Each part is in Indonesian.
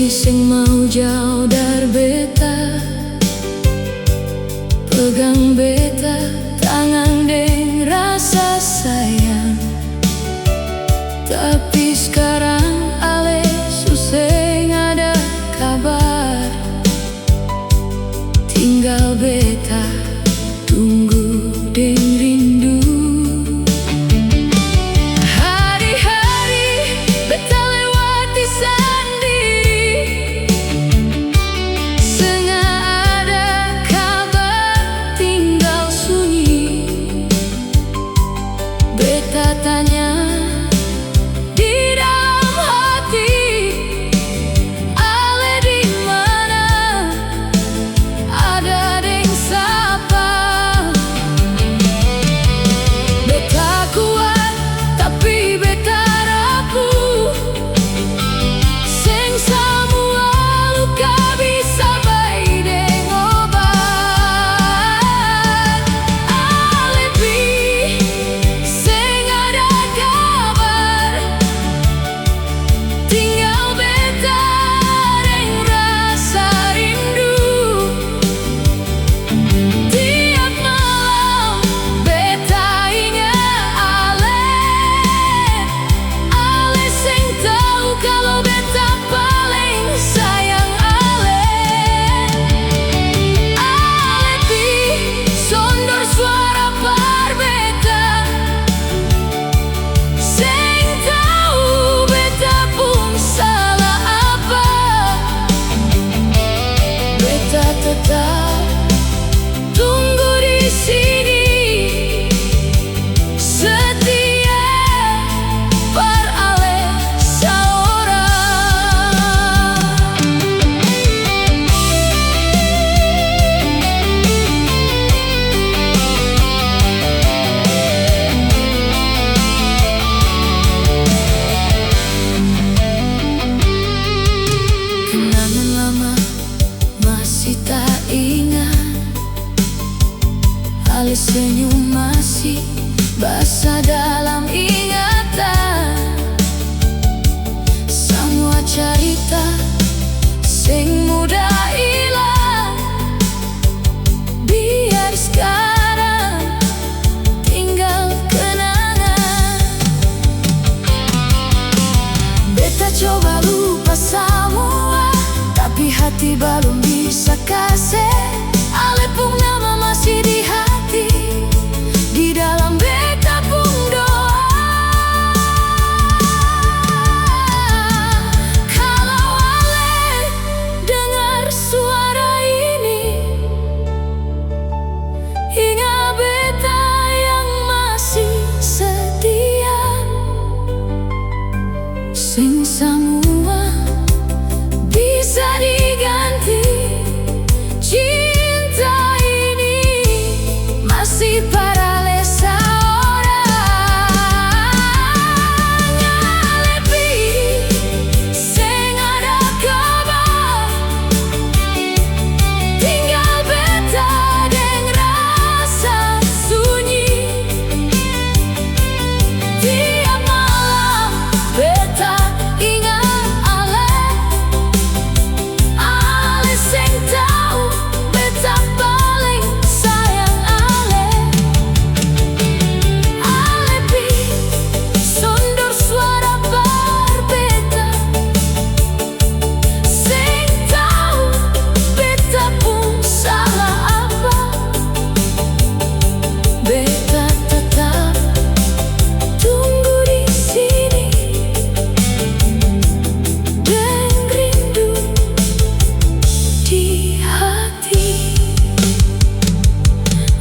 sing mau jauh dari beta, pegang beta tangan deng rasa sayang. Tapi sekarang ale susah ada kabar, tinggal beta tunggu deng rindu. Hari-hari beta lewati sendiri, sengaja ada kabar tinggal sunyi. Beta tanya di dalam hati, ale di mana, ada deng sapa. Beta kuat tapi beta rapuh, sing semua luka bisa baik deng obat. Alibi sing ada kabar, tinggal beta deng rasa rindu. Tiap malam beta ingat ale, ale sing tahu kalau beta paling sayang ale. Alibi sondor suara par beta, sing tahu beta pun salah apa. Beta tetap tunggu di sini, setia par ale seorang. Kenangan lama masih tak ingat, ale senyum masih basah dalam ingatan. Semua cerita sing mudah hilang, biar sekarang tinggal kenangan. Beta coba lupa semua, tapi hati belum bisa kasih. Ale pun nama masih di hati, di dalam beta pun doa. Kalau ale dengar suara ini, ingat beta yang masih setia. Sing semua bisa diganti, cinta ini masih para ale seorang. Alibi sing ada kabar, tinggal beta deng rasa sunyi. Tiap malam beta ingat ale, ale sing tahu beta paling sayang ale. Alibi sondor suara par beta, sing tahu beta pun salah apa. Beta tetap tunggu di sini, deng rindu di hati.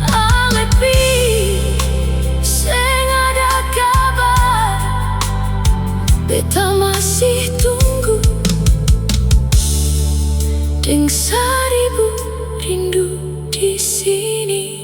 Alibi sing ada kabar, beta masih tunggu deng seribu rindu di sini.